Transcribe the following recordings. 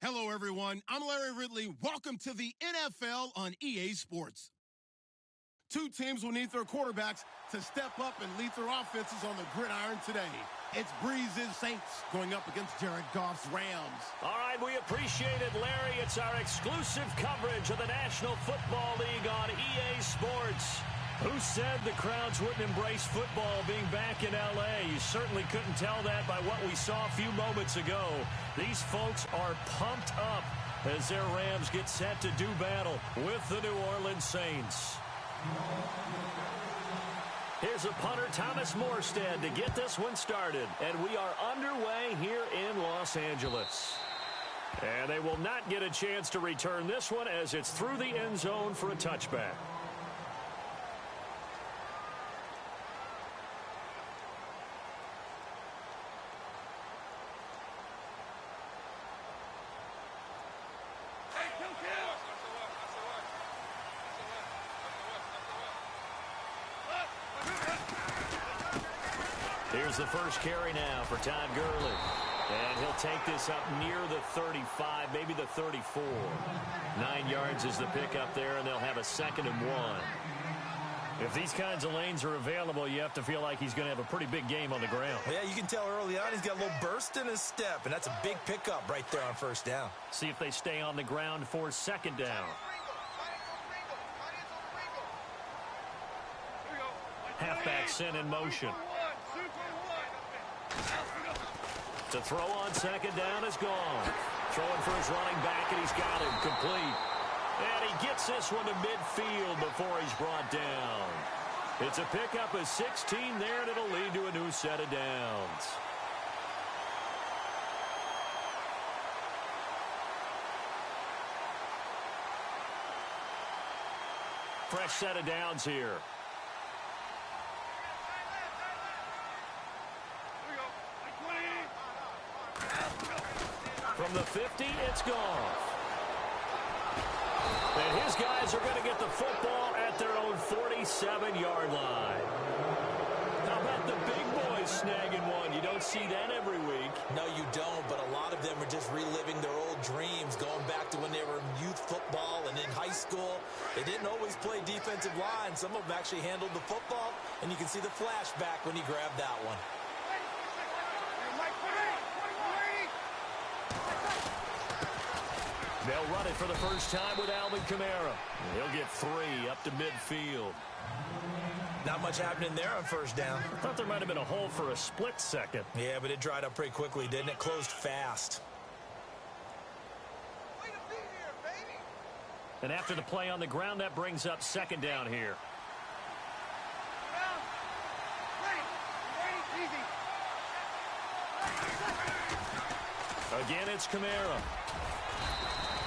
Hello, everyone. I'm Larry Ridley. Welcome to the NFL on EA Sports. Two teams will need their quarterbacks to step up and lead their offenses on the gridiron today. It's Breeze's Saints going up against Jared Goff's Rams. All right, we appreciate it, Larry. It's our exclusive coverage of the National Football League on EA Sports. Who said the crowds wouldn't embrace football being back in L.A.? You certainly couldn't tell that by what we saw a few moments ago. These folks are pumped up as their Rams get set to do battle with the New Orleans Saints. Here's a punter, Thomas Morstead, to get this one started. And we are underway here in Los Angeles. And they will not get a chance to return this one as it's through the end zone for a touchback. Here's the first carry now for Todd Gurley. And he'll take this up near the 35, maybe the 34. 9 yards is the pickup there, and they'll have a 2nd and 1. If these kinds of lanes are available, you have to feel like he's going to have a pretty big game on the ground. Yeah, you can tell early on he's got a little burst in his step, and that's a big pickup right there on first down. See if they stay on the ground for 2nd down. Halfback sent in motion. To throw on 2nd down is gone. Throwing for his running back, and he's got him complete. And he gets this one to midfield before he's brought down. It's a pickup of 16 there, and it'll lead to a new set of downs. Fresh set of downs here. From the 50, it's gone. And his guys are going to get the football at their own 47-yard line. How about the big boys snagging one? You don't see that every week. No, you don't, but a lot of them are just reliving their old dreams, going back to when they were in youth football and in high school. They didn't always play defensive line. Some of them actually handled the football, and you can see the flashback when he grabbed that one. They'll run it for the first time with Alvin Kamara. He'll get 3 up to midfield. Not much happening there on first down. I thought there might have been a hole for a split second. Yeah, but it dried up pretty quickly, didn't it? Closed fast. And after the play on the ground, that brings up 2nd down here. Again, it's Kamara.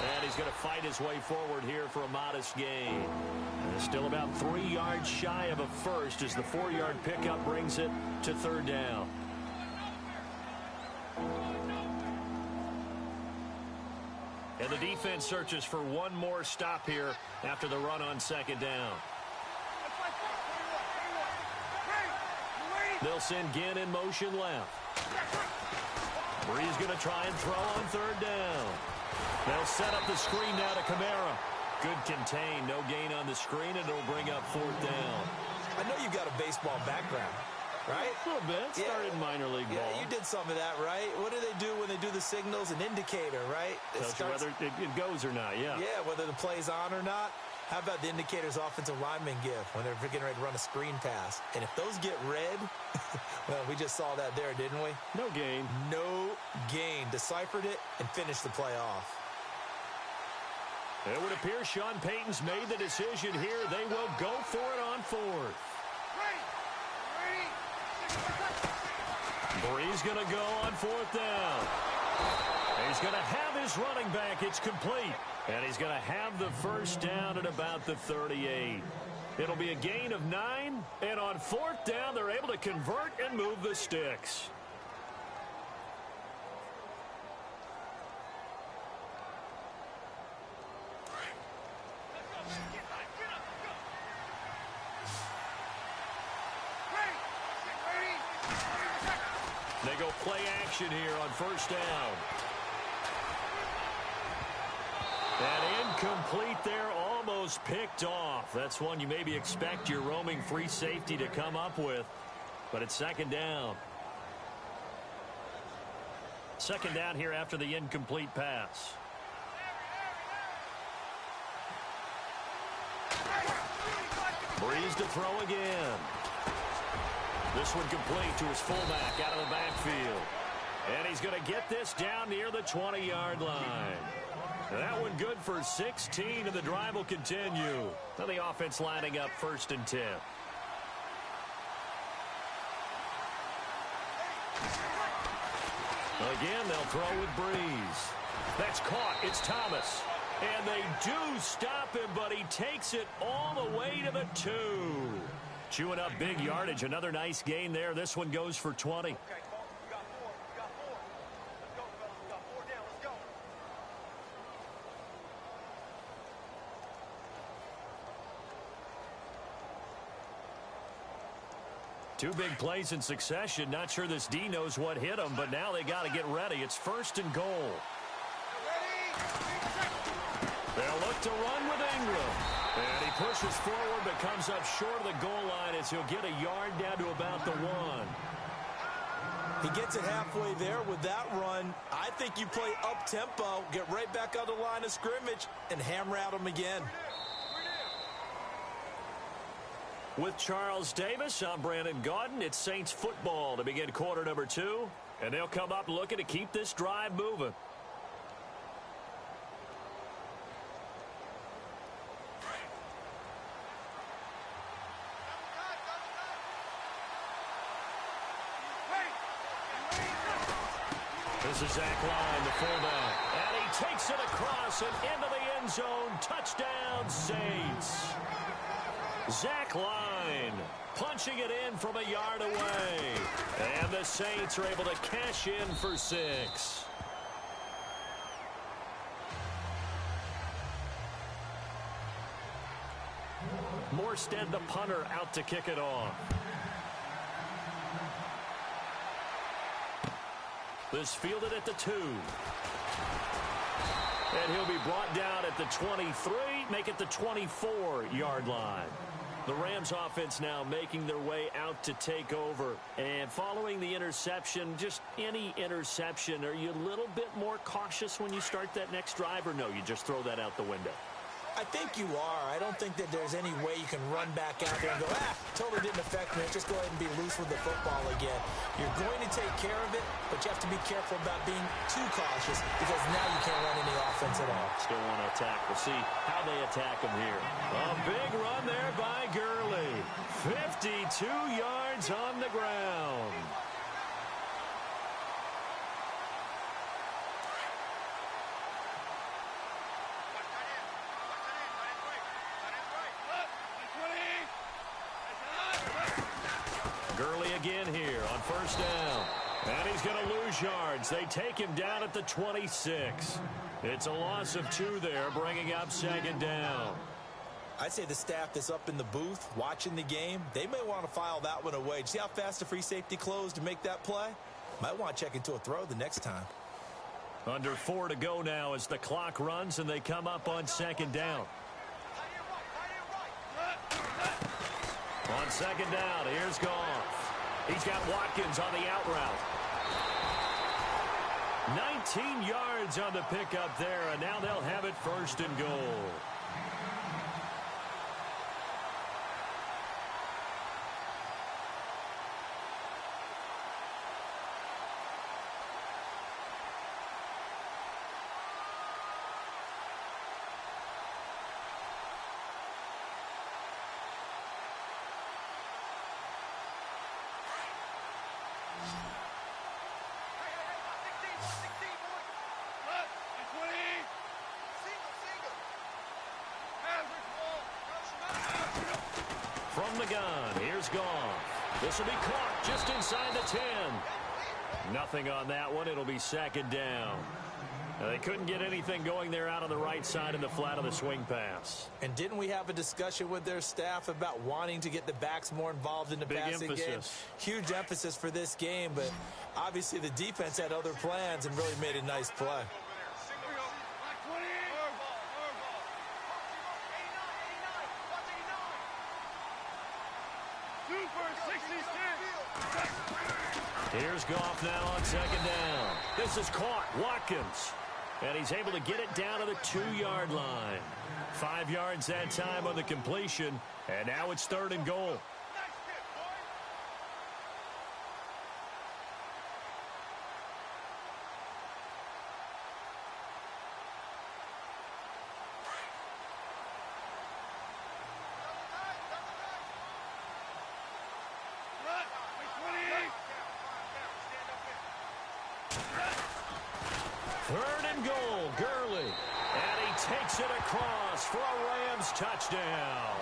And he's going to fight his way forward here for a modest gain. And still about 3 yards shy of a first as the 4-yard pickup brings it to 3rd down. And the defense searches for one more stop here after the run on 2nd down. They'll send Ginn in motion left. Bree's going to try and throw on 3rd down. They'll set up the screen now to Kamara. Good contain, no gain on the screen, and it'll bring up 4th down. I know you've got a baseball background, right? A little bit. Started in minor league ball. Yeah, you did some of that, right? What do they do when they do the signals? An indicator, right? Tells you whether it goes or not, yeah. Yeah, whether the play's on or not. How about the indicators offensive linemen give when they're getting ready to run a screen pass? And if those get red, well, we just saw that there, didn't we? No gain. No gain. Deciphered it and finished the play off. It would appear Sean Payton's made the decision here. They will go for it on 4th. Bree's going to go on 4th down. He's going to have his running back. It's complete. And he's going to have the first down at about the 38. It'll be a gain of 9. And on 4th down, they're able to convert and move the sticks. They go play action here on 1st down. And incomplete there, almost picked off. That's one you maybe expect your roaming free safety to come up with. But it's second down. Second down here after the incomplete pass. Breeze to throw again. This one complete to his fullback out of the backfield. And he's going to get this down near the 20-yard line. That one good for 16, and the drive will continue. Now the offense lining up 1st and 10. Again, they'll throw with Breeze. That's caught. It's Thomas. And they do stop him, but he takes it all the way to the 2. Chewing up big yardage. Another nice gain there. This one goes for 20. Two big plays in succession. Not sure this D knows what hit him, but now they got to get ready. It's 1st and goal. They'll look to run with Ingram. And he pushes forward but comes up short of the goal line as he'll get a yard down to about the 1. He gets it halfway there with that run. I think you play up-tempo, get right back on the line of scrimmage, and hammer at him again. With Charles Davis, I'm Brandon Gaudin. It's Saints football to begin quarter number 2. And they'll come up looking to keep this drive moving. This is Zach Line, the fullback. And he takes it across and into the end zone. Touchdown, Saints. Zach Line punching it in from a yard away. And the Saints are able to cash in for 6. Morstead, the punter, out to kick it off. This fielded at the 2. And he'll be brought down at the 23, make it the 24-yard line. The Rams offense now making their way out to take over. And following the interception, just any interception, are you a little bit more cautious when you start that next drive, or no, you just throw that out the window? I think you are. I don't think that there's any way you can run back out there and go, totally didn't affect me. Just go ahead and be loose with the football again. You're going to take care of it, but you have to be careful about being too cautious because now you can't run any offense at all. Still want to attack. We'll see how they attack him here. A big run there by Gurley. 52 yards on the ground. Gurley again here on 1st down. And he's going to lose yards. They take him down at the 26. It's a loss of 2 there, bringing up 2nd down. I'd say the staff that's up in the booth watching the game, they may want to file that one away. See how fast the free safety closed to make that play? Might want to check into a throw the next time. Under 4 to go now as the clock runs and they come up on 2nd down. On 2nd down, here's Goff. He's got Watkins on the out route. 19 yards on the pickup there, and now they'll have it 1st and goal. From the gun, here's Goff. This will be caught just inside the 10. Nothing on that one. It'll be 2nd down. Now, they couldn't get anything going there out on the right side in the flat of the swing pass. And didn't we have a discussion with their staff about wanting to get the backs more involved in the passing game? Huge emphasis for this game, but obviously the defense had other plans and really made a nice play. Here's Goff now on second down. This is caught. Watkins. And he's able to get it down to the 2-yard line. 5 yards that time on the completion. And now it's 3rd and goal. For a Rams touchdown.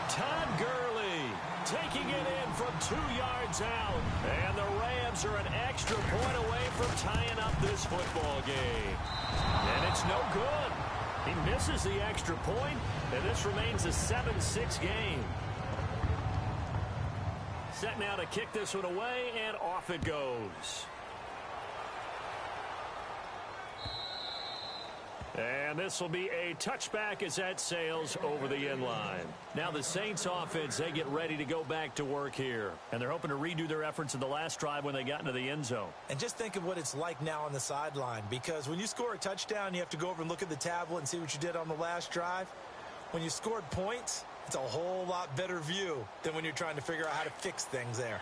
Todd Gurley taking it in from 2 yards out. And the Rams are an extra point away from tying up this football game. And it's no good. He misses the extra point, and this remains a 7-6 game. Set now to kick this one away, and off it goes. And this will be a touchback as that sails over the end line. Now the Saints offense, they get ready to go back to work here. And they're hoping to redo their efforts in the last drive when they got into the end zone. And just think of what it's like now on the sideline. Because when you score a touchdown, you have to go over and look at the tablet and see what you did on the last drive. When you scored points, it's a whole lot better view than when you're trying to figure out how to fix things there.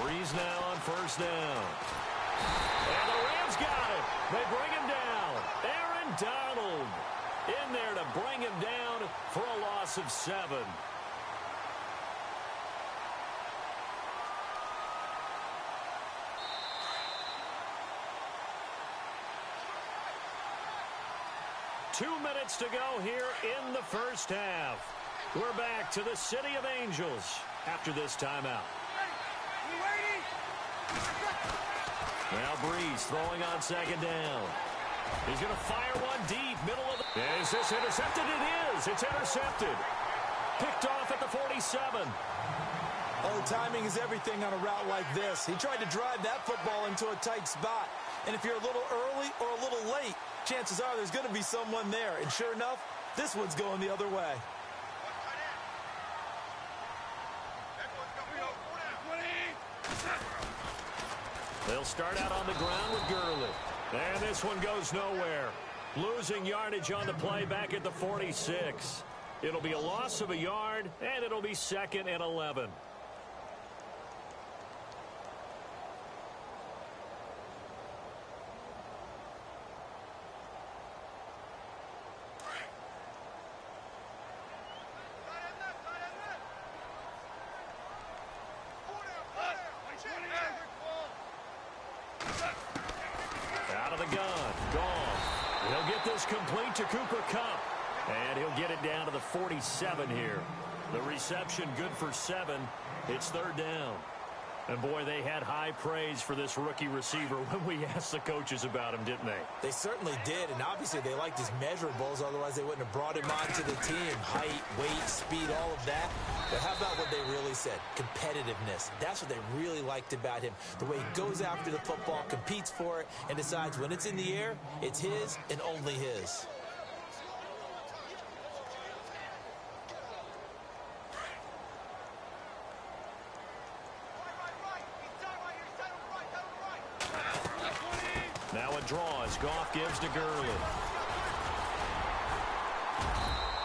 Breeze now on first down. And the Rams got it. They bring him down. Aaron Donald in there to bring him down for a loss of 7. Two minutes to go here in the first half. We're back to the City of Angels after this timeout. Now Breeze throwing on second down. He's going to fire one deep, middle of the... Is this intercepted? It is. It's intercepted. Picked off at the 47. Oh, timing is everything on a route like this. He tried to drive that football into a tight spot. And if you're a little early or a little late, chances are there's going to be someone there. And sure enough, this one's going the other way. They'll start out on the ground with Gurley. And this one goes nowhere. Losing yardage on the play back at the 46. It'll be a loss of a yard, and it'll be 2nd and 11. Out of the gun. Gone. He'll get this complete to Cooper Kupp. And he'll get it down to the 47 here. The reception good for 7. It's 3rd down. And, boy, they had high praise for this rookie receiver when we asked the coaches about him, didn't they? They certainly did, and obviously they liked his measurables. Otherwise, they wouldn't have brought him onto the team. Height, weight, speed, all of that. But how about what they really said? Competitiveness. That's what they really liked about him. The way he goes after the football, competes for it, and decides when it's in the air, it's his and only his. Now a draw as Goff gives to Gurley.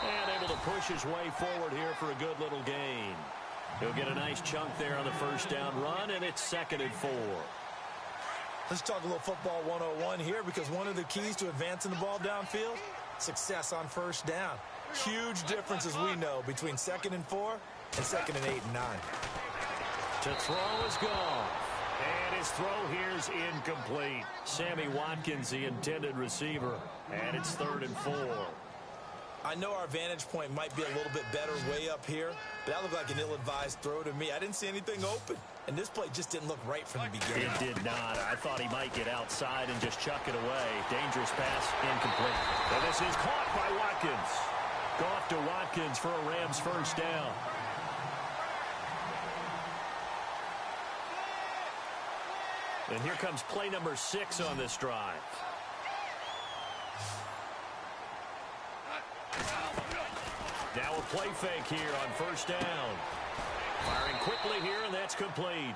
And able to push his way forward here for a good little gain. He'll get a nice chunk there on the first down run, and it's 2nd and 4. Let's talk a little football 101 here, because one of the keys to advancing the ball downfield, success on first down. Huge difference, as we know, between 2nd and 4 and 2nd and 8 and 9. To throw is Goff. And his throw here's incomplete. Sammy Watkins, the intended receiver. And it's 3rd and 4. I know our vantage point might be a little bit better way up here, but that looked like an ill-advised throw to me. I didn't see anything open, and this play just didn't look right from the beginning. It did not. I thought he might get outside and just chuck it away. Dangerous pass, incomplete. And this is caught by Watkins. Goff to Watkins for a Rams first down. And here comes play number 6 on this drive. Now a play fake here on first down. Firing quickly here, and that's complete.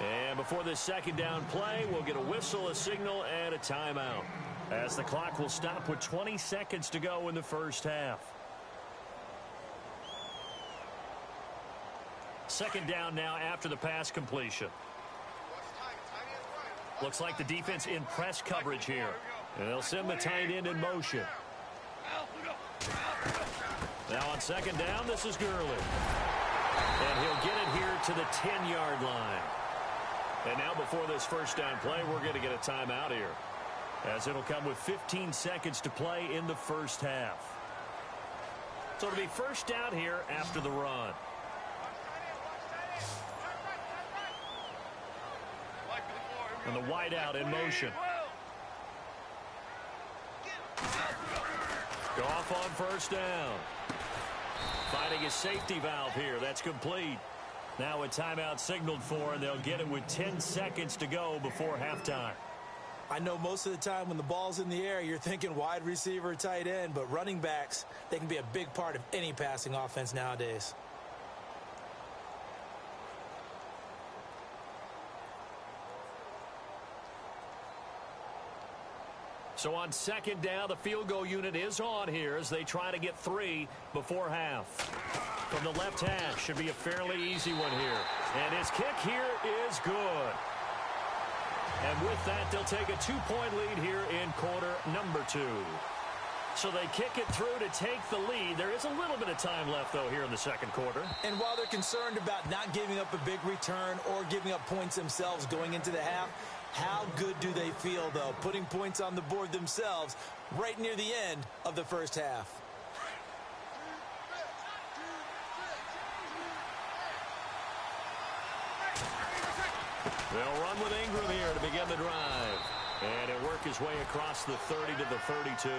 And before this second down play, we'll get a whistle, a signal, and a timeout, as the clock will stop with 20 seconds to go in the first half. Second down now after the pass completion. Looks like the defense in press coverage here. And they'll send the tight end in motion. Now on second down, this is Gurley. And he'll get it here to the 10-yard line. And now before this first down play, we're going to get a timeout here, as it'll come with 15 seconds to play in the first half. So it'll be first down here after the run. And the wide out in motion. Goff on first down. Finding his safety valve here. That's complete. Now a timeout signaled for, and they'll get it with 10 seconds to go before halftime. I know most of the time when the ball's in the air, you're thinking wide receiver, tight end, but running backs, they can be a big part of any passing offense nowadays. So on second down, the field goal unit is on here as they try to get 3 before half. From the left hash, should be a fairly easy one here. And his kick here is good. And with that, they'll take a 2-point lead here in quarter number 2. So they kick it through to take the lead. There is a little bit of time left, though, here in the second quarter. And while they're concerned about not giving up a big return or giving up points themselves going into the half, how good do they feel, though, putting points on the board themselves right near the end of the first half? They'll run with Ingram here to begin the drive. And he'll work his way across the 30 to the 32.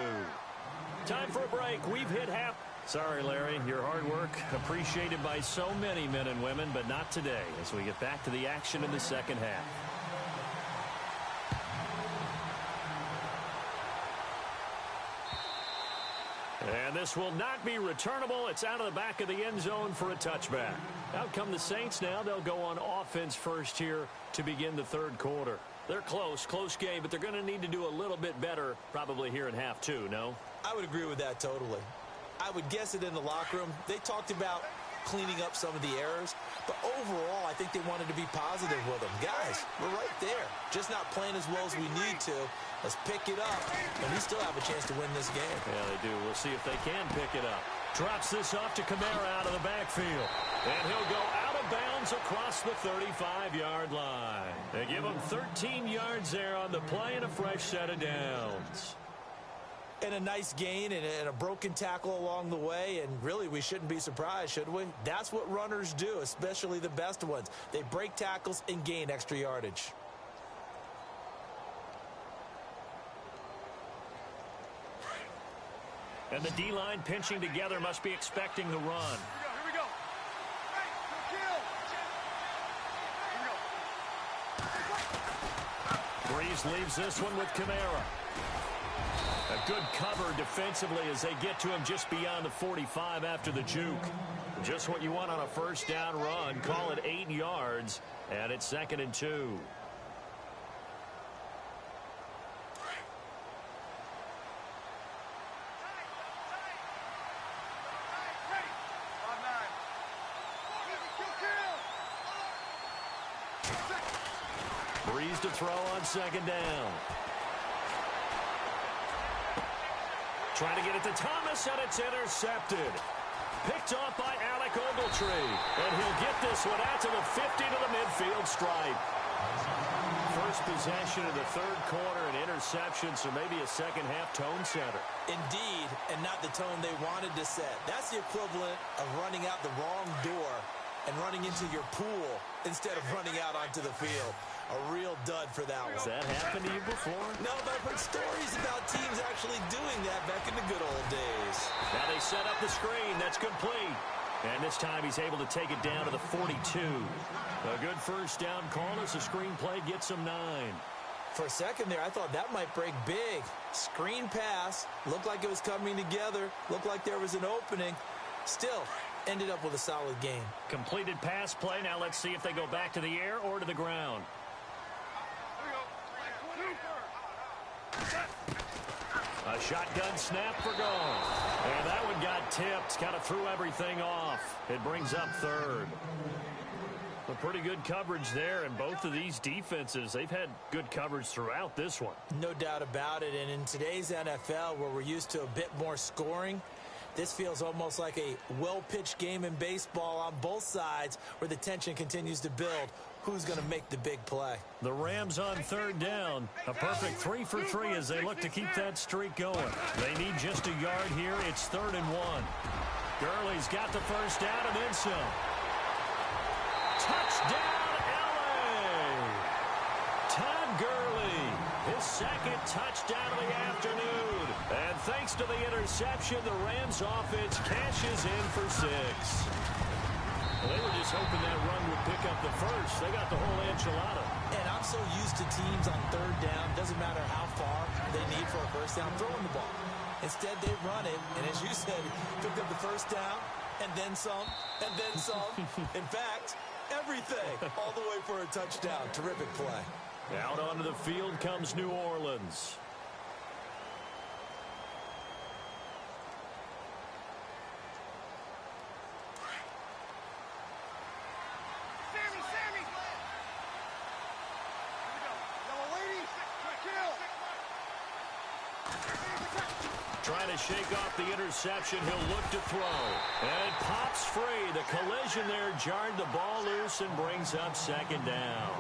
Time for a break. We've hit half. Sorry, Larry, your hard work appreciated by so many men and women, but not today as we get back to the action in the second half. And this will not be returnable. It's out of the back of the end zone for a touchback. Out come the Saints now. They'll go on offense first here to begin the third quarter. They're close game, but they're going to need to do a little bit better probably here in half 2, no? I would agree with that totally. I would guess it in the locker room. They talked about cleaning up some of the errors, but overall, I think they wanted to be positive with them. Guys, we're right there. Just not playing as well as we need to. Let's pick it up, and we still have a chance to win this game. Yeah, they do. We'll see if they can pick it up. Drops this off to Kamara out of the backfield. And he'll go out of bounds across the 35-yard line. They give him 13 yards there on the play and a fresh set of downs. And a nice gain and a broken tackle along the way, and really we shouldn't be surprised, should we? That's what runners do, especially the best ones. They break tackles and gain extra yardage. And the D-line pinching together must be expecting the run. Here we go. Breeze leaves this one with Kamara. A good cover defensively as they get to him just beyond the 45 after the juke. Just what you want on a first down run. Call it 8 yards, and it's 2nd and 2. Breeze to throw on second down. Trying to get it to Thomas, and it's intercepted. Picked off by Alec Ogletree. And he'll get this one out to the 50 to the midfield stripe. First possession of the third quarter, an interception, so maybe a second-half tone setter. Indeed, and not the tone they wanted to set. That's the equivalent of running out the wrong door and running into your pool instead of running out onto the field. A real dud for that one. Has that happened to you before? No, but I've heard stories about teams actually doing that back in the good old days. Now they set up the screen. That's complete. And this time he's able to take it down to the 42. A good first down call as the screen play gets him 9. For a second there, I thought that might break big. Screen pass, looked like it was coming together, looked like there was an opening. Still, ended up with a solid game. Completed pass play. Now let's see if they go back to the air or to the ground. A shotgun snap for goal. And that one got tipped. Kind of threw everything off. It brings up third. A pretty good coverage there, and both of these defenses, they've had good coverage throughout this one. No doubt about it, and in today's NFL, where we're used to a bit more scoring, this feels almost like a well-pitched game in baseball on both sides where the tension continues to build. Who's going to make the big play? The Rams on third down. A perfect 3 for 3 as they look to keep that streak going. They need just a yard here. It's 3rd and 1. Gurley's got the first down and then some. Touchdown, L.A. Todd Gurley, his second touchdown of the afternoon. And thanks to the interception, the Rams offense cashes in for 6. Well, they were just hoping that run would pick up the first. They got the whole enchilada. And I'm so used to teams on third down, doesn't matter how far they need for a first down, throwing the ball. Instead, they run it, and as you said, picked up the first down, and then some, and then some. In fact, everything, all the way for a touchdown. Terrific play. Out onto the field comes New Orleans. Trying to shake off the interception. He'll look to throw. And it pops free. The collision there jarred the ball loose and brings up 2nd down.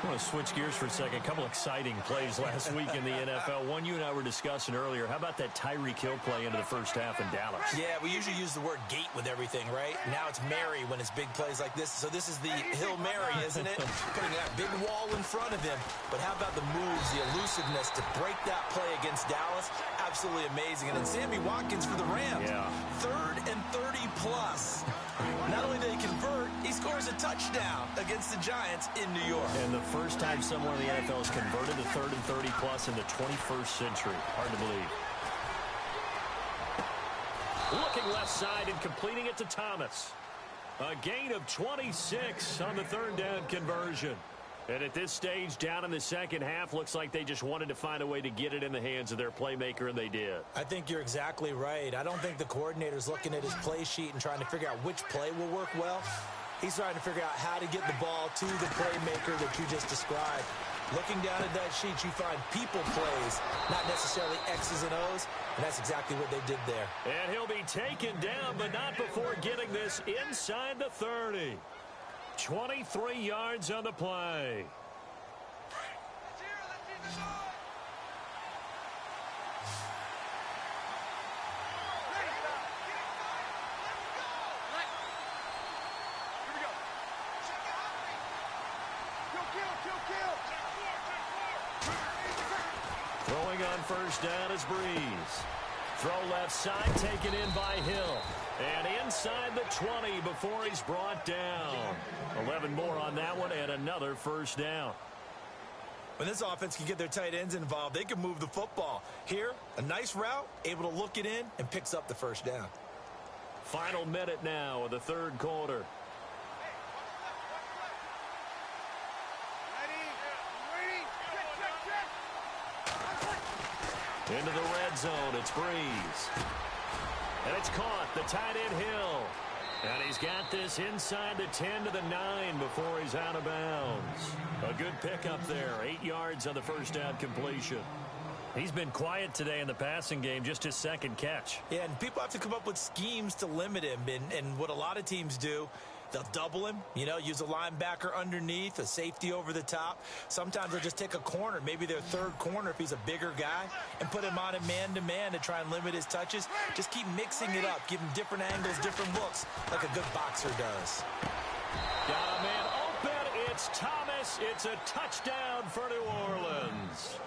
I want to switch gears for a second. A couple exciting plays last week in the NFL. One you and I were discussing earlier. How about that Tyreek Hill play into the first half in Dallas? Yeah, we usually use the word gate with everything, right? Now it's Mary when it's big plays like this. So this is the Hill Mary, isn't it? Putting that big wall in front of him. But how about the moves, the elusiveness to break that play against Dallas? Absolutely amazing. And then Sammy Watkins for the Rams. Yeah. 3rd and 30 plus. Not only did he convert, he scores a touchdown against the Giants in New York. And the first time someone in the NFL has converted to 3rd and 30 plus in the 21st century. Hard to believe. Looking left side and completing it to Thomas. A gain of 26 on the 3rd down conversion. And at this stage, down in the second half, looks like they just wanted to find a way to get it in the hands of their playmaker, and they did. I think you're exactly right. I don't think the coordinator's looking at his play sheet and trying to figure out which play will work well. He's trying to figure out how to get the ball to the playmaker that you just described. Looking down at that sheet, you find people plays, not necessarily X's and O's, and that's exactly what they did there. And he'll be taken down, but not before getting this inside the 30. 23 yards on the play. Throwing on first down is Breeze. Throw left side, taken in by Hill. And inside the 20 before he's brought down. 11 more on that one and another first down. When this offense can get their tight ends involved, they can move the football. Here, a nice route, able to look it in, and picks up the first down. Final minute now of the 3rd quarter. Into the red zone, it's Breeze. And it's caught, the tight end Hill. And he's got this inside the 10 to the 9 before he's out of bounds. A good pickup there, 8 yards on the first down completion. He's been quiet today in the passing game, just his 2nd catch. Yeah, and people have to come up with schemes to limit him. And what a lot of teams do, they'll double him, use a linebacker underneath, a safety over the top. Sometimes they'll just take a corner, maybe their 3rd corner if he's a bigger guy, and put him on a man-to-man to try and limit his touches. Just keep mixing it up, give him different angles, different looks, like a good boxer does. Got a man open. It's Thomas. It's a touchdown for New Orleans.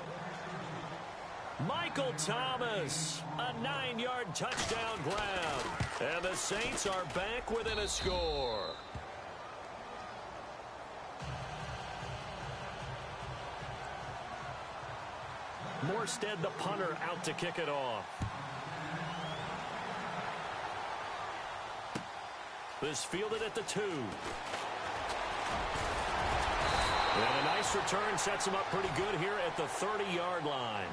Michael Thomas, a 9-yard touchdown grab. And the Saints are back within a score. Morstead, the punter, out to kick it off. This fielded at the 2. And a nice return sets them up pretty good here at the 30-yard line.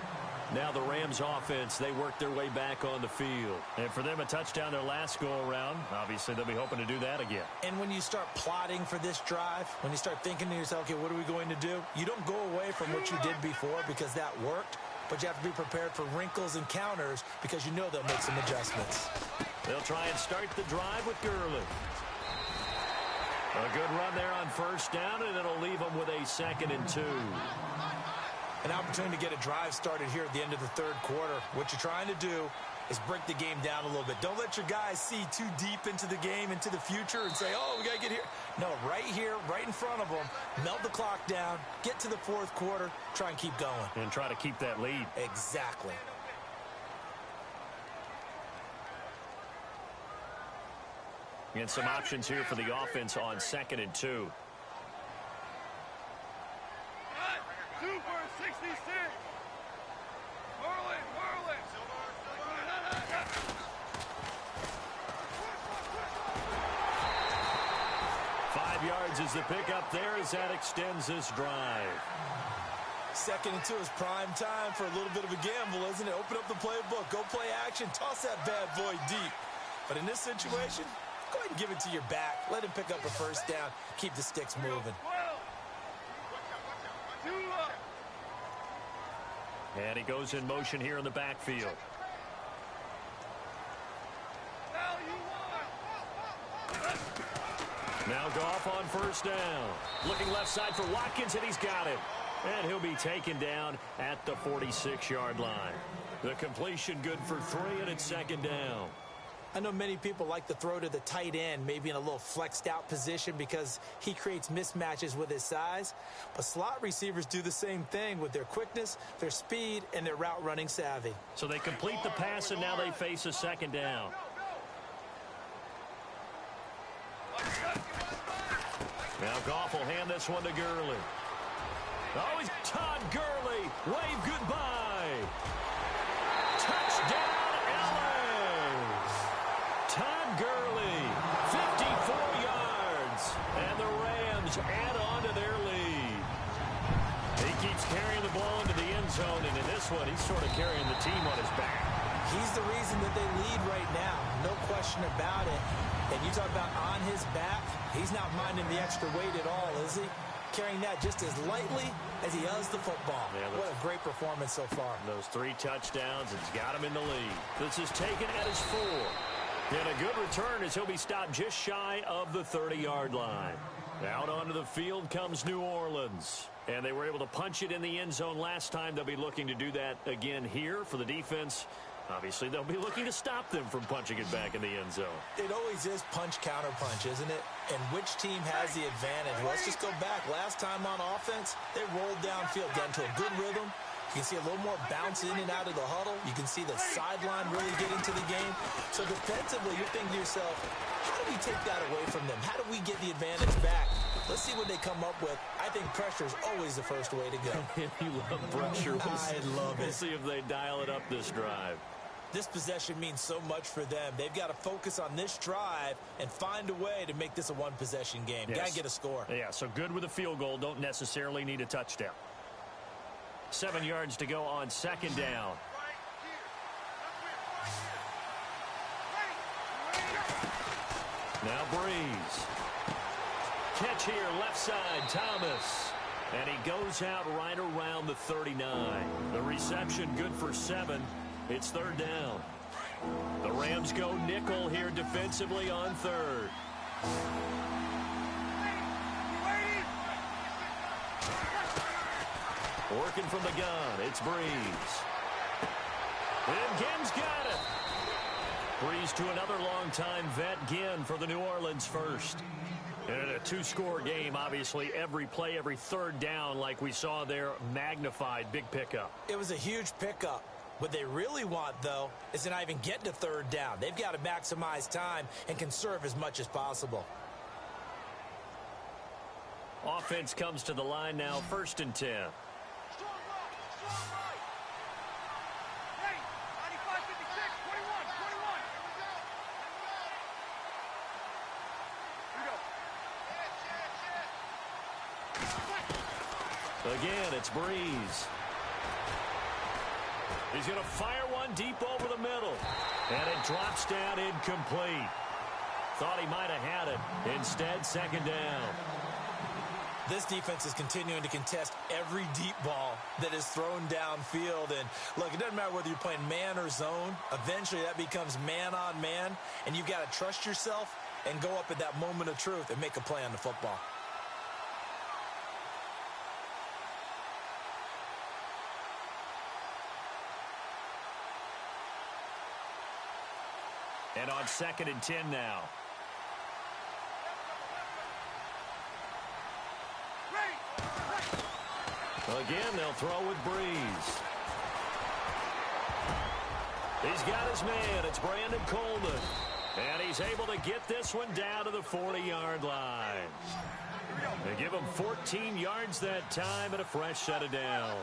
Now the Rams offense, they work their way back on the field. And for them, a touchdown their last go-around. Obviously, they'll be hoping to do that again. And when you start plotting for this drive, when you start thinking to yourself, okay, what are we going to do? You don't go away from what you did before because that worked, but you have to be prepared for wrinkles and counters because you know they'll make some adjustments. They'll try and start the drive with Gurley. A good run there on first down, and it'll leave them with a 2nd and 2. An opportunity to get a drive started here at the end of the third quarter. What you're trying to do is break the game down a little bit. Don't let your guys see too deep into the game, into the future, and say, oh, we got to get here. No, right here, right in front of them, melt the clock down, get to the fourth quarter, try and keep going. And try to keep that lead. Exactly. And some options here for the offense on 2nd and 2. Super 66. Whirling. 5 yards is the pickup there as that extends this drive. 2nd and 2 is prime time for a little bit of a gamble, isn't it? Open up the playbook, go play action, toss that bad boy deep. But in this situation, go ahead and give it to your back. Let him pick up a first down. Keep the sticks moving. And he goes in motion here in the backfield. Now Goff on first down. Looking left side for Watkins, and he's got it. And he'll be taken down at the 46-yard line. The completion good for 3, and it's 2nd down. I know many people like to throw to the tight end, maybe in a little flexed out position because he creates mismatches with his size. But slot receivers do the same thing with their quickness, their speed, and their route running savvy. So they complete the pass, and now they face a 2nd down. Now Goff will hand this one to Gurley. Oh, he's Todd Gurley. Wave goodbye. Touchdown. Todd Gurley, 54 yards, and the Rams add on to their lead. He keeps carrying the ball into the end zone, and in this one, he's sort of carrying the team on his back. He's the reason that they lead right now, no question about it. And you talk about on his back, he's not minding the extra weight at all, is he? Carrying that just as lightly as he does the football. Yeah, what a great performance so far. Those 3 touchdowns, it's got him in the lead. This is taken at his 4. And a good return as he'll be stopped just shy of the 30-yard line. Out onto the field comes New Orleans. And they were able to punch it in the end zone last time. They'll be looking to do that again here for the defense. Obviously, they'll be looking to stop them from punching it back in the end zone. It always is punch-counter-punch, isn't it? And which team has the advantage? Well, let's just go back. Last time on offense, they rolled downfield, got into a good rhythm. You can see a little more bounce in and out of the huddle. You can see the sideline really get into the game. So defensively, you're thinking to yourself, how do we take that away from them? How do we get the advantage back? Let's see what they come up with. I think pressure is always the first way to go. You love pressure. I love it. We'll see if they dial it up this drive. This possession means so much for them. They've got to focus on this drive and find a way to make this a one-possession game. Yes. Got to get a score. Yeah, so good with a field goal. Don't necessarily need a touchdown. 7 yards to go on 2nd down. Now Breeze. Catch here, left side, Thomas. And he goes out right around the 39. The reception good for 7. It's 3rd down. The Rams go nickel here defensively on 3rd. Working from the gun, it's Breeze. And Ginn's got it. Breeze to another longtime vet, Ginn, for the New Orleans first. And in a two-score game, obviously, every play, every third down, like we saw there, magnified, big pickup. It was a huge pickup. What they really want, though, is to not even get to third down. They've got to maximize time and conserve as much as possible. Offense comes to the line now, 1st and 10. Strong right, strong right. Hey, 95, 56, 21, 21. Here we go. Again, it's Breeze. He's going to fire one deep over the middle. And it drops down incomplete. Thought he might have had it. Instead, 2nd down. This defense is continuing to contest every deep ball that is thrown downfield. And, look, it doesn't matter whether you're playing man or zone. Eventually, that becomes man on man. And you've got to trust yourself and go up at that moment of truth and make a play on the football. And on 2nd and 10 now. Again, they'll throw with Breeze. He's got his man. It's Brandon Coleman. And he's able to get this one down to the 40-yard line. They give him 14 yards that time and a fresh set of downs.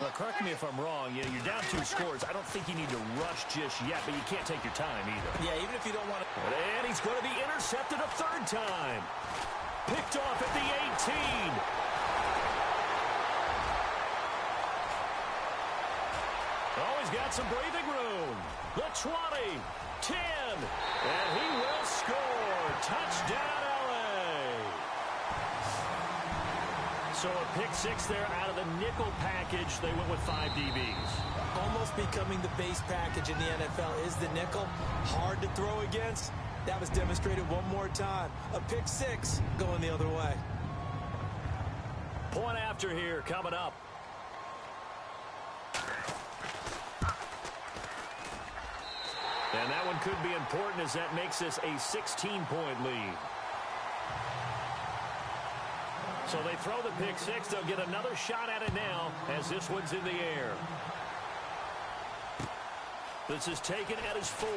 Well, correct me if I'm wrong. You're down 2 scores. I don't think you need to rush just yet, but you can't take your time either. Yeah, even if you don't want to. And he's going to be intercepted a 3rd time. Picked off at the 18. Oh, he's got some breathing room. The 20, 10, and he will score. Touchdown, LA. So a pick 6 there out of the nickel package. They went with 5 DBs. Almost becoming the base package in the NFL is the nickel. Hard to throw against. That was demonstrated one more time. A pick 6 going the other way. Point after here coming up. And that one could be important as that makes this a 16-point lead. So they throw the pick 6. They'll get another shot at it now as this one's in the air. This is taken at his 4.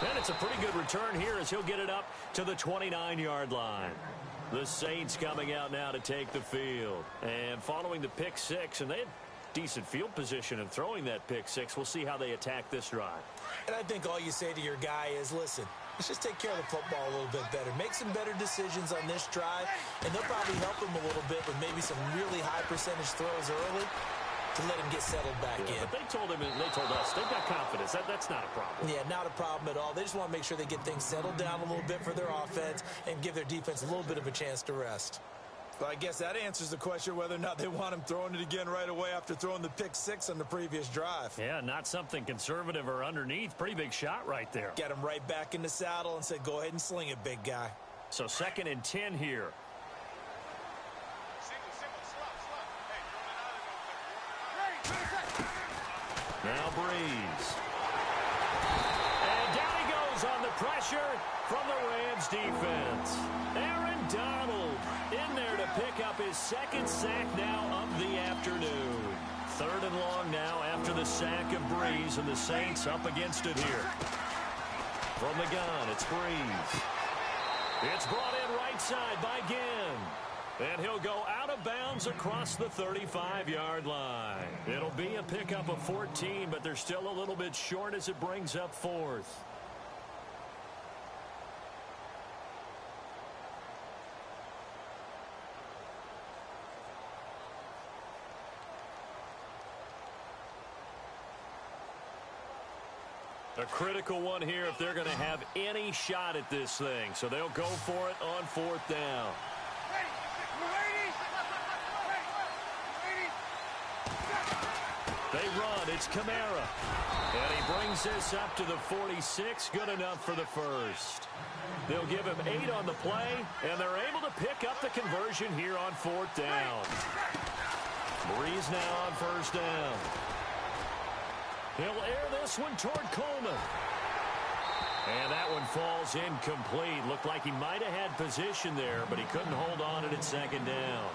And it's a pretty good return here as he'll get it up to the 29-yard line. The Saints coming out now to take the field. And following the pick 6, and they had decent field position in throwing that pick 6. We'll see how they attack this drive. And I think all you say to your guy is, listen, let's just take care of the football a little bit better. Make some better decisions on this drive, and they'll probably help him a little bit with maybe some really high percentage throws early to let him get settled back in. But they told him, and they told us, they've got confidence. That's not a problem. Yeah, not a problem at all. They just want to make sure they get things settled down a little bit for their offense and give their defense a little bit of a chance to rest. Well, I guess that answers the question whether or not they want him throwing it again right away after throwing the pick 6 on the previous drive. Yeah, not something conservative or underneath. Pretty big shot right there. Get him right back in the saddle and said, go ahead and sling it, big guy. So 2nd and 10 here. Now Breeze. And down he goes on the pressure from the Rams defense. Aaron Donald in there to pick up his 2nd sack now of the afternoon. 3rd and long now after the sack of Breeze, and the Saints up against it here. From the gun, it's Breeze. It's brought in right side by Ginn. And he'll go out of bounds across the 35-yard line. It'll be a pickup of 14, but they're still a little bit short as it brings up 4th. A critical one here if they're going to have any shot at this thing. So they'll go for it on 4th down. They run. It's Kamara. And he brings this up to the 46. Good enough for the 1st. They'll give him 8 on the play, and they're able to pick up the conversion here on 4th down. Breeze now on 1st down. He'll air this one toward Coleman. And that one falls incomplete. Looked like he might have had position there, but he couldn't hold on to it at second down.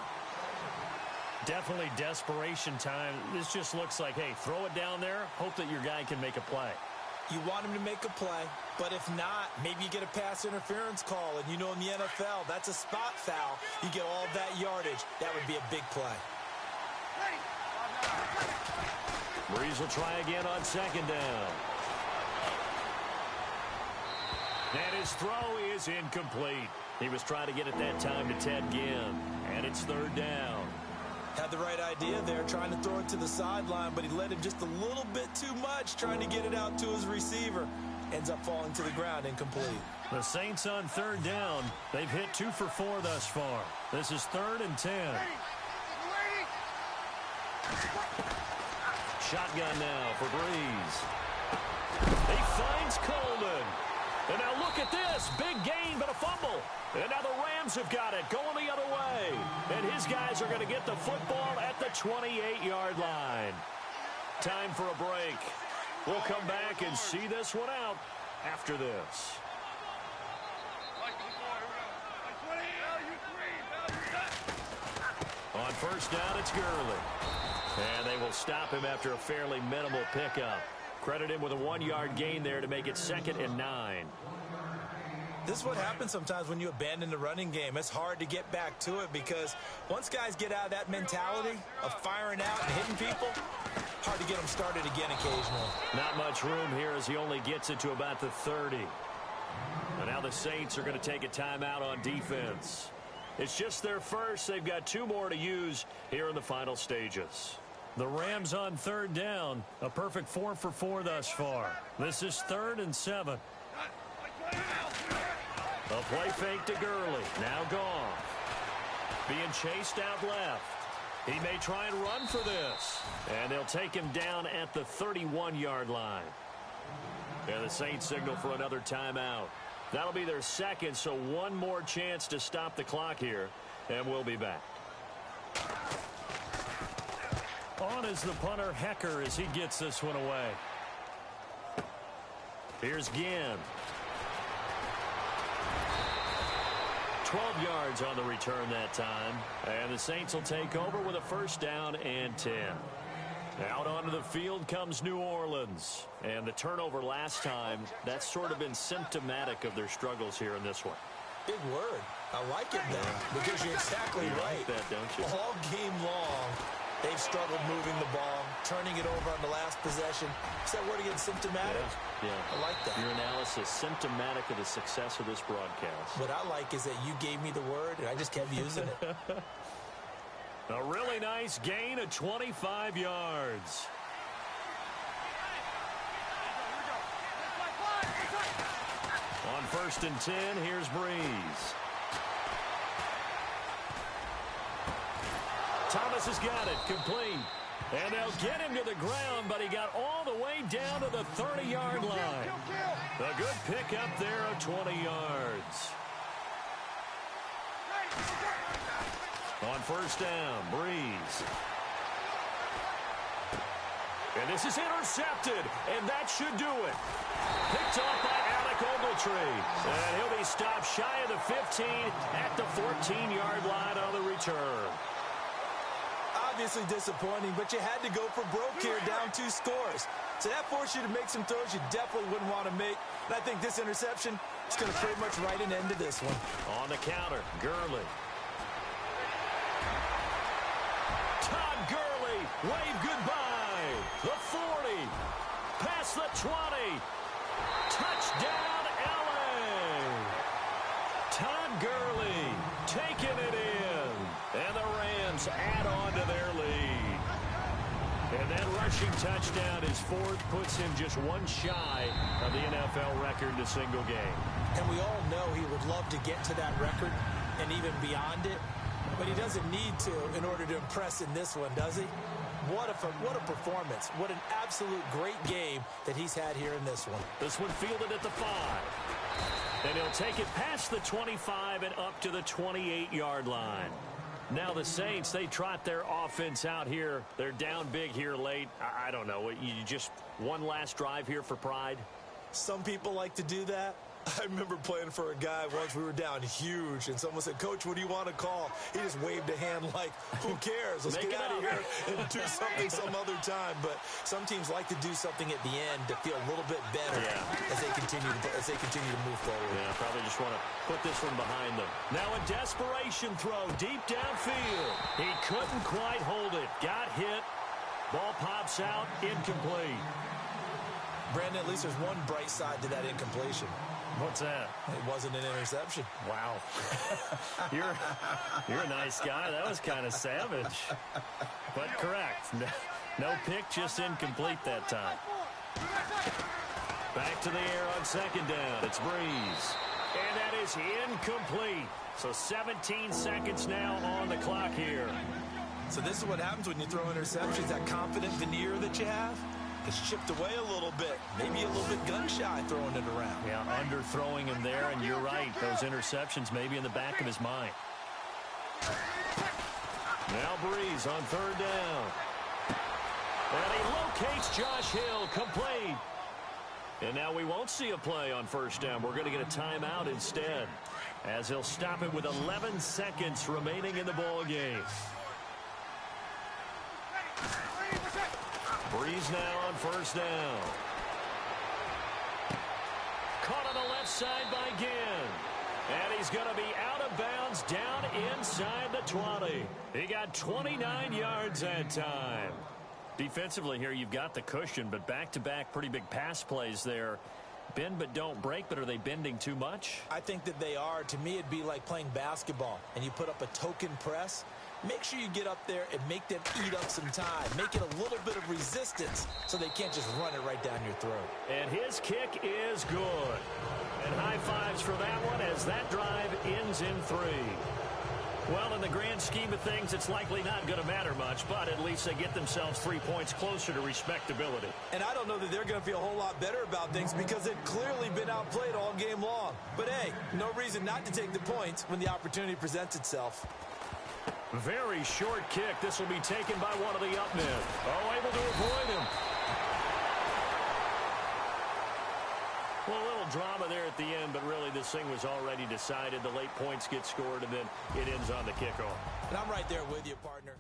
Definitely desperation time. This just looks like, hey, throw it down there, hope that your guy can make a play. You want him to make a play, but if not, maybe you get a pass interference call, and you know in the NFL, that's a spot foul. You get all that yardage. That would be a big play. Breeze will try again on second down. And his throw is incomplete. He was trying to get it that time to Ted Ginn. And it's third down. Had the right idea there, trying to throw it to the sideline, but he led him just a little bit too much, trying to get it out to his receiver. Ends up falling to the ground, incomplete. The Saints on third down. They've hit 2 for 4 thus far. This is 3rd and 10. Shotgun now for Breeze. He finds Coleman. And now look at this. Big gain, but a fumble. And now the Rams have got it, going the other way. And his guys are going to get the football at the 28-yard line. Time for a break. We'll come back and see this one out after this. On first down, it's Gurley. And they will stop him after a fairly minimal pickup. Credit him with a 1-yard gain there to make it 2nd and 9. This is what happens sometimes when you abandon the running game. It's hard to get back to it because once guys get out of that mentality of firing out and hitting people, hard to get them started again occasionally. Not much room here as he only gets it to about the 30. And now the Saints are going to take a timeout on defense. It's just their first. They've got 2 more to use here in the final stages. The Rams on third down. A perfect 4 for 4 thus far. This is 3rd and 7. A play fake to Gurley. Now gone. Being chased out left. He may try and run for this. And they'll take him down at the 31-yard line. And the Saints signal for another timeout. That'll be their second, so one more chance to stop the clock here. And we'll be back. On is the punter, Hecker, as he gets this one away. Here's Ginn. 12 yards on the return that time. And the Saints will take over with a first down and 10. Out onto the field comes New Orleans. And the turnover last time, that's sort of been symptomatic of their struggles here in this one. Big word. I like it, though, because you're exactly right. Like that, don't you? All game long, they've struggled moving the ball, turning it over on the last possession. Is that word again, symptomatic? Yeah. I like that. Your analysis, symptomatic of the success of this broadcast. What I like is that you gave me the word, and I just kept using it. A really nice gain of 25 yards. On 1st and 10, here's Breeze. Thomas has got it, complete. And they'll get him to the ground, but he got all the way down to the 30-yard line. A good pickup there of 20 yards. On first down, Breeze. And this is intercepted, and that should do it. Picked off by Alec Ogletree. And he'll be stopped shy of the 15 at the 14-yard line on the return. Obviously disappointing, but you had to go for broke here, down 2 scores. So that forced you to make some throws you definitely wouldn't want to make. And I think this interception is going to pretty much write an end to this one. On the counter, Gurley. Todd Gurley, wave goodbye. The 40, past the 20. Touchdown, LA. Todd Gurley taking it in. And the Rams add on to their lead. And that rushing touchdown, his 4th, puts him just 1 shy of the NFL record in a single game. And we all know he would love to get to that record and even beyond it. But he doesn't need to in order to impress in this one, does he? What a performance. What an absolute great game that he's had here in this one. This one fielded at the 5. And he'll take it past the 25 and up to the 28-yard line. Now the Saints, they trot their offense out here. They're down big here late. I don't know. You just one last drive here for pride? Some people like to do that. I remember playing for a guy once. We were down huge, and someone said, "Coach, what do you want to call?" He just waved a hand like, "Who cares? Let's get out of here and do something some other time." But some teams like to do something at the end to feel a little bit better as they continue to move forward. Yeah, probably just want to put this one behind them. Now a desperation throw deep downfield. He couldn't quite hold it. Got hit. Ball pops out, incomplete. Brandon, at least there's one bright side to that incompletion. What's that? It wasn't an interception. Wow. You're a nice guy. That was kind of savage. But correct. No pick, just incomplete that time. Back to the air on second down. It's Breeze. And that is incomplete. So 17 seconds now on the clock here. So this is what happens when you throw interceptions. That confident veneer that you have gets chipped away a little bit. Maybe a little bit gun-shy throwing it around. Yeah, underthrowing him there, and you're right. Those interceptions may be in the back of his mind. Now Breeze on third down. And he locates Josh Hill, complete. And now we won't see a play on first down. We're going to get a timeout instead, as he'll stop it with 11 seconds remaining in the ball game. Breeze now on first down. Caught on the left side by Ginn. And he's going to be out of bounds down inside the 20. He got 29 yards that time. Defensively here, you've got the cushion, but back-to-back pretty big pass plays there. Bend but don't break, but are they bending too much? I think that they are. To me, it'd be like playing basketball, and you put up a token press. Make sure you get up there and make them eat up some time. Make it a little bit of resistance so they can't just run it right down your throat. And his kick is good. And high fives for that one as that drive ends in 3. Well, in the grand scheme of things, it's likely not going to matter much, but at least they get themselves 3 points closer to respectability. And I don't know that they're going to feel a whole lot better about things because they've clearly been outplayed all game long. But, hey, no reason not to take the points when the opportunity presents itself. Very short kick. This will be taken by one of the up men. Oh, able to avoid him. Well, a little drama there at the end, but really this thing was already decided. The late points get scored, and then it ends on the kickoff. And I'm right there with you, partner.